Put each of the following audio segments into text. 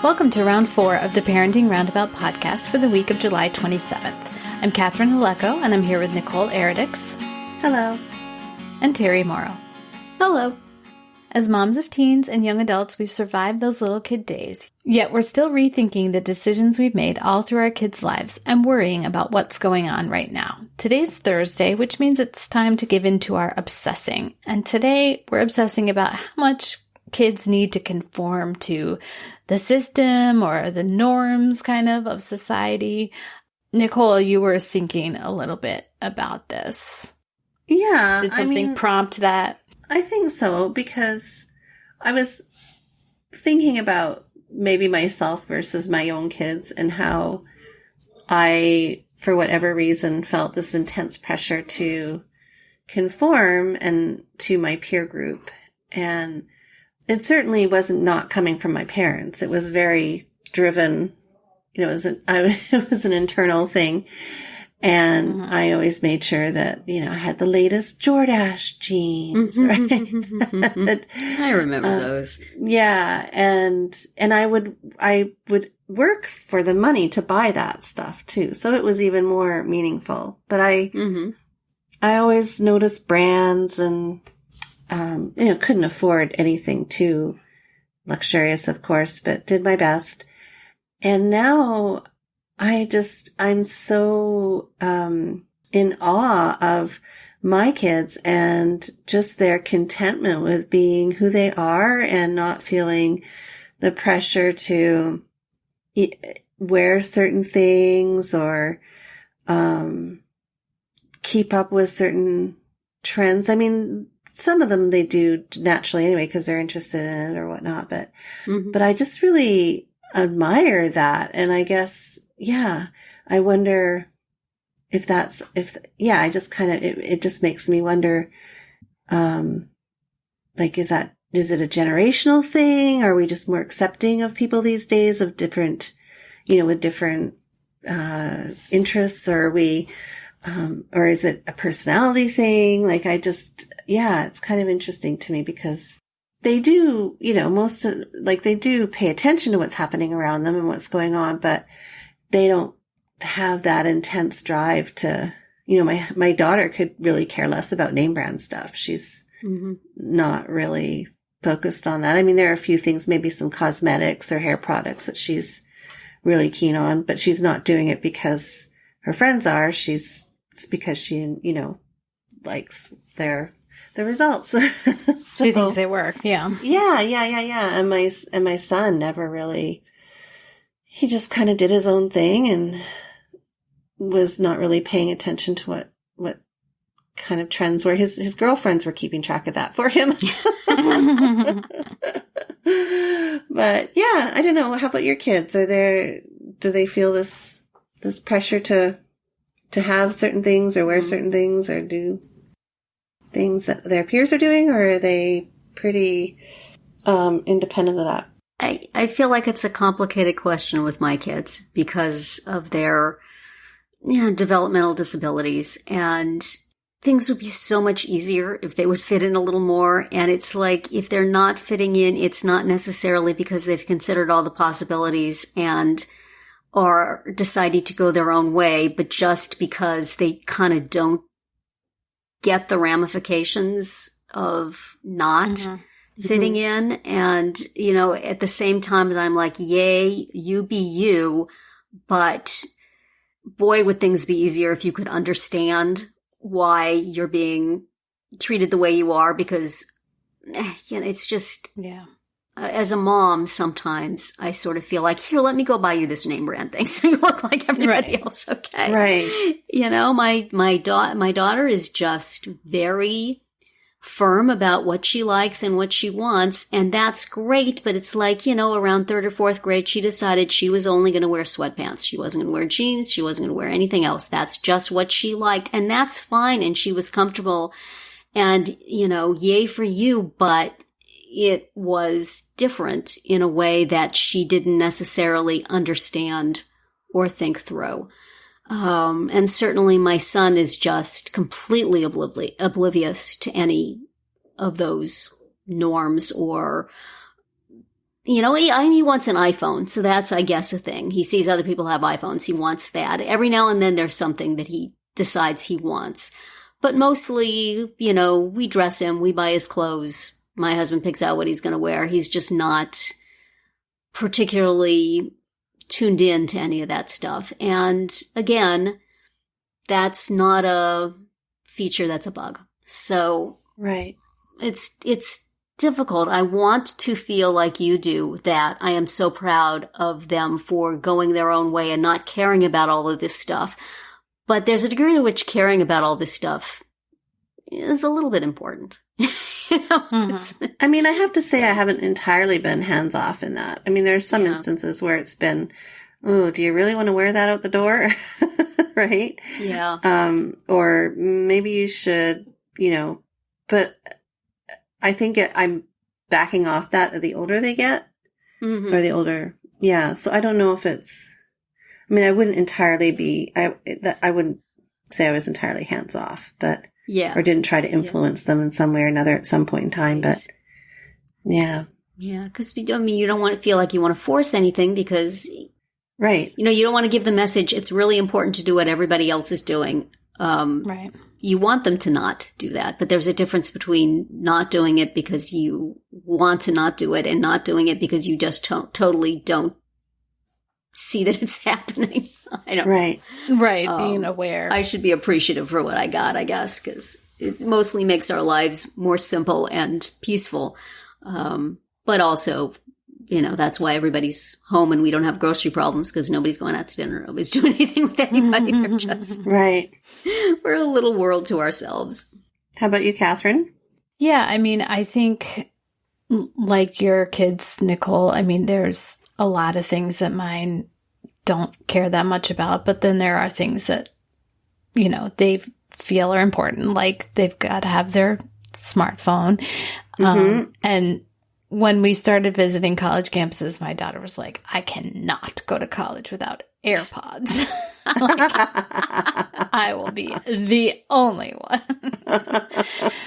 Welcome to round 4 of the Parenting Roundabout podcast for the week of July 27th. I'm Catherine Haleko, and I'm here with Nicole Eridix. Hello. And Terry Morrow. Hello. As moms of teens and young adults, we've survived those little kid days. Yet we're still rethinking the decisions we've made all through our kids' lives and worrying about what's going on right now. Today's Thursday, which means it's time to give in to our obsessing. And today we're obsessing about how much kids need to conform to the system or the norms of society. Nicole, you were thinking a little bit about this. Yeah. Did something prompt that? I think so, because I was thinking about maybe myself versus my own kids and how I, for whatever reason, felt this intense pressure to conform and to my peer group. And it certainly wasn't not coming from my parents. It was very driven. It was an internal thing. And I always made sure that, I had the latest Jordache jeans, right? I remember those. Yeah. And I would work for the money to buy that stuff too. So it was even more meaningful. But I always noticed brands and, couldn't afford anything too luxurious, of course, but did my best. And now I'm so, in awe of my kids and just their contentment with being who they are and not feeling the pressure to wear certain things or, keep up with certain trends. I mean, some of them they do naturally anyway, because they're interested in it or whatnot, but I just really admire that. And I guess, I wonder if I just it just makes me wonder, is it a generational thing? Are we just more accepting of people these days of different, with different, interests? Or are we, or is it a personality thing? It's kind of interesting to me because they do, they do pay attention to what's happening around them and what's going on, but they don't have that intense drive to, my daughter could really care less about name brand stuff. She's not really focused on that. I mean, there are a few things, maybe some cosmetics or hair products that she's really keen on, but she's not doing it because her friends are. It's because she, likes the results. So, she thinks they work. Yeah. Yeah. And my son never really, he just kind of did his own thing and was not really paying attention to what kind of trends were. His girlfriends were keeping track of that for him. But yeah, I don't know. How about your kids? Do they feel this pressure to have certain things or wear certain things or do things that their peers are doing, or are they pretty independent of that? I feel like it's a complicated question with my kids because of their developmental disabilities, and things would be so much easier if they would fit in a little more. And it's like, if they're not fitting in, it's not necessarily because they've considered all the possibilities and are deciding to go their own way, but just because they kind of don't get the ramifications of not fitting in. And, at the same time that I'm like, yay, you be you, but boy, would things be easier if you could understand why you're being treated the way you are, because, it's just, as a mom, sometimes I sort of feel like, here, let me go buy you this name brand thing so you look like everybody else, okay? Right. My daughter is just very firm about what she likes and what she wants, and that's great, but it's like, around 3rd or 4th grade, she decided she was only going to wear sweatpants. She wasn't going to wear jeans. She wasn't going to wear anything else. That's just what she liked, and that's fine, and she was comfortable, and, yay for you, but it was different in a way that she didn't necessarily understand or think through. And certainly my son is just completely oblivious to any of those norms or he wants an iPhone. So that's, I guess, a thing. He sees other people have iPhones. He wants that. Every now and then there's something that he decides he wants. But mostly, we dress him. We buy his clothes. My husband picks out what he's going to wear. He's just not particularly tuned in to any of that stuff. And again, that's not a feature, that's a bug. So right. It's difficult. I want to feel like you do, that I am so proud of them for going their own way and not caring about all of this stuff. But there's a degree to which caring about all this stuff is a little bit important. I mean, I have to say I haven't entirely been hands off in that. I mean, there's some instances where it's been, oh, do you really want to wear that out the door? Right? Yeah. Or maybe you should, but I think I'm backing off that the older they get, or the older. Yeah. So I don't know if I wouldn't entirely be, I wouldn't say I was entirely hands off, but or didn't try to influence them in some way or another at some point in time. Right. But yeah. Yeah. Because, you don't want to feel like you want to force anything because, right. You don't want to give the message, it's really important to do what everybody else is doing. Right. You want them to not do that, but there's a difference between not doing it because you want to not do it and not doing it because you just totally don't see that it's happening. I don't Right. Right. Being aware. I should be appreciative for what I got, I guess, because it mostly makes our lives more simple and peaceful. But also, that's why everybody's home and we don't have grocery problems because nobody's going out to dinner. Nobody's doing anything with anybody. They're just, right. We're a little world to ourselves. How about you, Catherine? Yeah. I think like your kids, Nicole, there's a lot of things that mine don't care that much about, but then there are things that, they feel are important. Like they've got to have their smartphone. And when we started visiting college campuses, my daughter was like, I cannot go to college without AirPods. I will be the only one.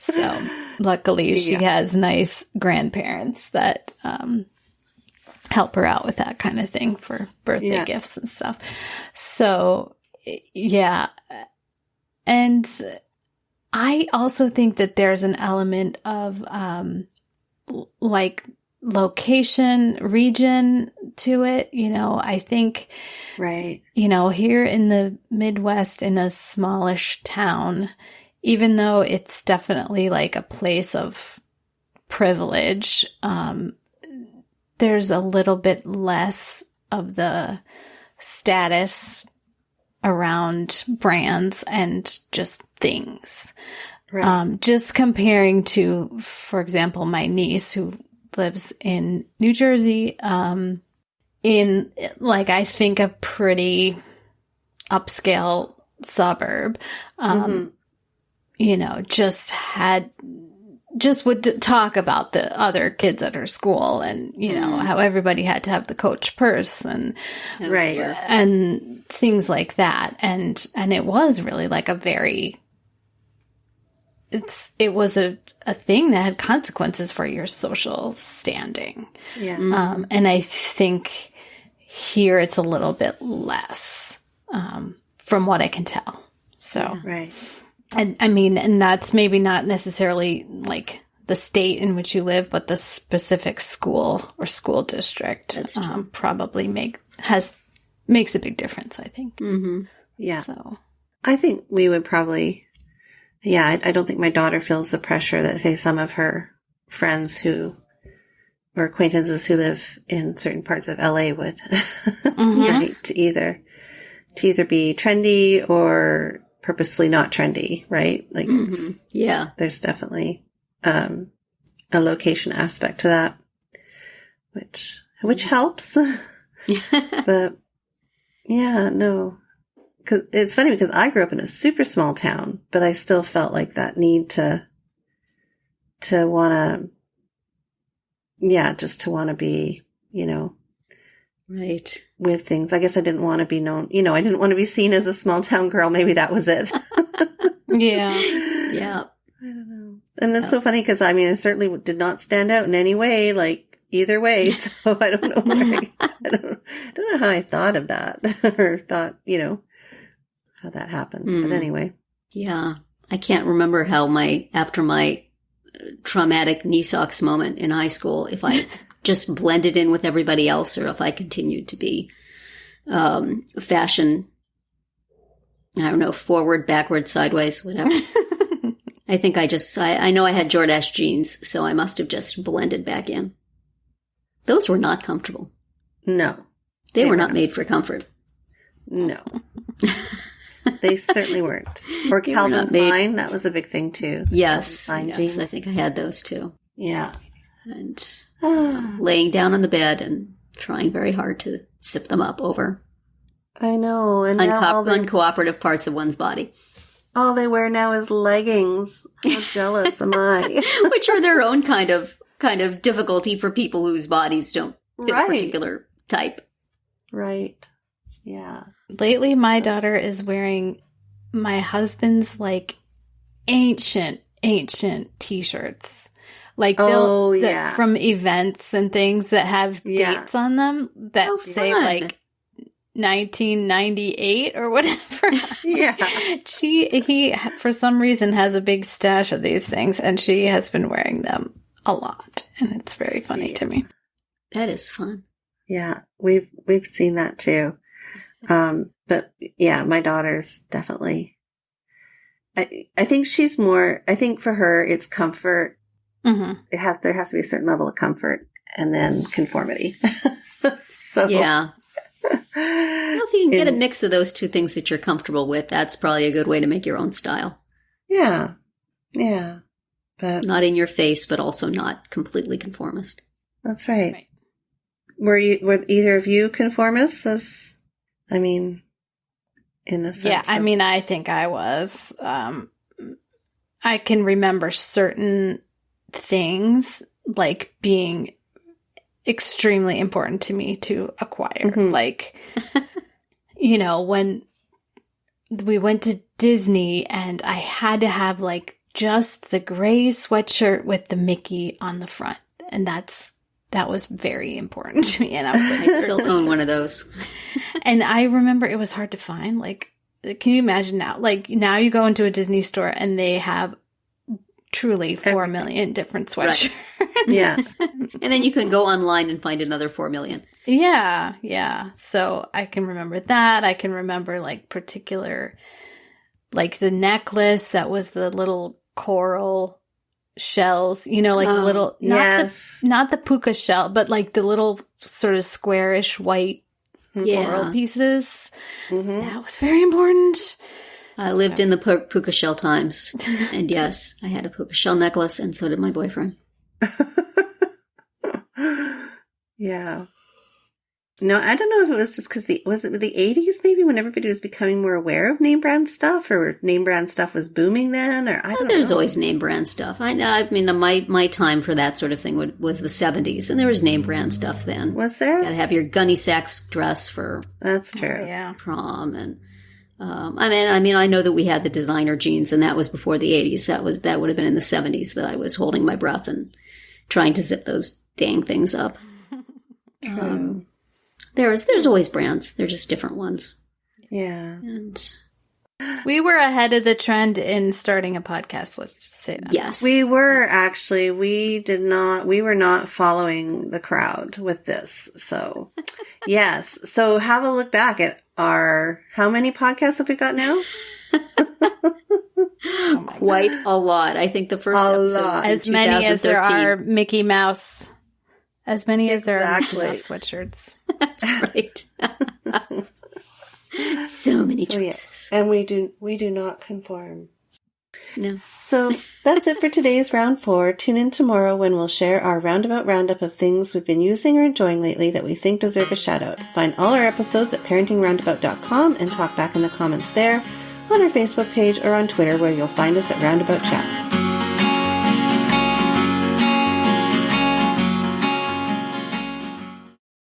So luckily she has nice grandparents that help her out with that kind of thing for birthday gifts and stuff. So yeah. And I also think that there's an element of like location, region to it. I think, right. Here in the Midwest, in a smallish town, even though it's definitely like a place of privilege, there's a little bit less of the status around brands and just things. Right. Just comparing to, for example, my niece who lives in New Jersey, in I think a pretty upscale suburb, just would talk about the other kids at her school and, how everybody had to have the Coach purse and, right. And things like that. And it was really like it was a thing that had consequences for your social standing. Yeah. And I think here it's a little bit less, from what I can tell. So, right. And and that's maybe not necessarily like the state in which you live, but the specific school or school district probably makes a big difference, I think. Mm-hmm. Yeah. So I think we would probably, I don't think my daughter feels the pressure that, say, some of her friends or acquaintances who live in certain parts of LA would, right? To either be trendy or purposely not trendy, right? Like there's definitely a location aspect to that, which helps. But no, because it's funny because I grew up in a super small town, but I still felt like that need to want to, just to want to be, right, with things. I guess I didn't want to be known, I didn't want to be seen as a small town girl. Maybe that was it. Yeah. Yeah. I don't know. And that's so funny because, I certainly did not stand out in any way. Like, either way. So I don't know why. I don't know how I thought of that or thought, how that happened. But anyway. Yeah. I can't remember how after my traumatic knee socks moment in high school, if I just blended in with everybody else or if I continued to be fashion, I don't know, forward, backward, sideways, whatever. I think I know I had Jordache jeans, so I must have just blended back in. Those were not comfortable. No. They were not made for comfort. No. They certainly weren't. Or Calvin Klein, that was a big thing too. Yes, I think I had those too. Yeah. And laying down on the bed and trying very hard to zip them up over. I know. And uncooperative parts of one's body. All they wear now is leggings. How jealous am I? Which are their own kind of difficulty for people whose bodies don't fit a particular type. Right. Yeah. Lately, my daughter is wearing my husband's ancient t-shirts. From events and things that have dates on them that say 1998 or whatever. Yeah. He for some reason has a big stash of these things, and she has been wearing them a lot, and it's very funny to me. That is fun. Yeah, we've seen that too. But yeah, my daughter's definitely, I think she's more, I think for her, it's comfort. Mm-hmm. There has to be a certain level of comfort and then conformity. So yeah. Well, if you can get a mix of those two things that you're comfortable with, that's probably a good way to make your own style. Yeah. Yeah. But not in your face, but also not completely conformist. That's right. Were either of you conformists in a sense? Yeah, I think I was. I can remember certain things being extremely important to me to acquire. Mm-hmm. When we went to Disney and I had to have just the gray sweatshirt with the Mickey on the front. And that was very important to me. And I was I still own one of those. And I remember it was hard to find. Can you imagine now? Now you go into a Disney store and they have truly 4 million different sweatshirts. Right. Yeah. And then you can go online and find another 4 million. Yeah. Yeah. So I can remember that. I can remember particular, the necklace that was the little coral shells, the little, not the puka shell, but the little sort of squarish white coral pieces. Mm-hmm. That was very important. I lived in the puka shell times. And yes, I had a puka shell necklace, and so did my boyfriend. Yeah. No, I don't know if it was just because was it the 80s maybe when everybody was becoming more aware of name brand stuff, or name brand stuff was booming then, or I don't know. There's always name brand stuff. My time for that sort of thing was the 70s, and there was name brand stuff then. Was there? You gotta have your Gunny Sacks dress for That's true. Prom, and I know that we had the designer jeans, and that was before the 80s. That would have been in the 70s that I was holding my breath and trying to zip those dang things up. True. There's always brands. They're just different ones. Yeah. And we were ahead of the trend in starting a podcast. Let's just say that. Yes. We were actually. We were not following the crowd with this. So, yes. So have a look back at how many podcasts have we got now? Quite a lot. I think the first episode was as many as there are Mickey Mouse. As many as there are Mickey Mouse sweatshirts. That's right. So many choices. Yeah. And we do not conform. No. So that's it for today's round 4. Tune in tomorrow when we'll share our roundabout roundup of things we've been using or enjoying lately that we think deserve a shout out. Find all our episodes at parentingroundabout.com and talk back in the comments there, on our Facebook page, or on Twitter, where you'll find us at Roundabout Chat.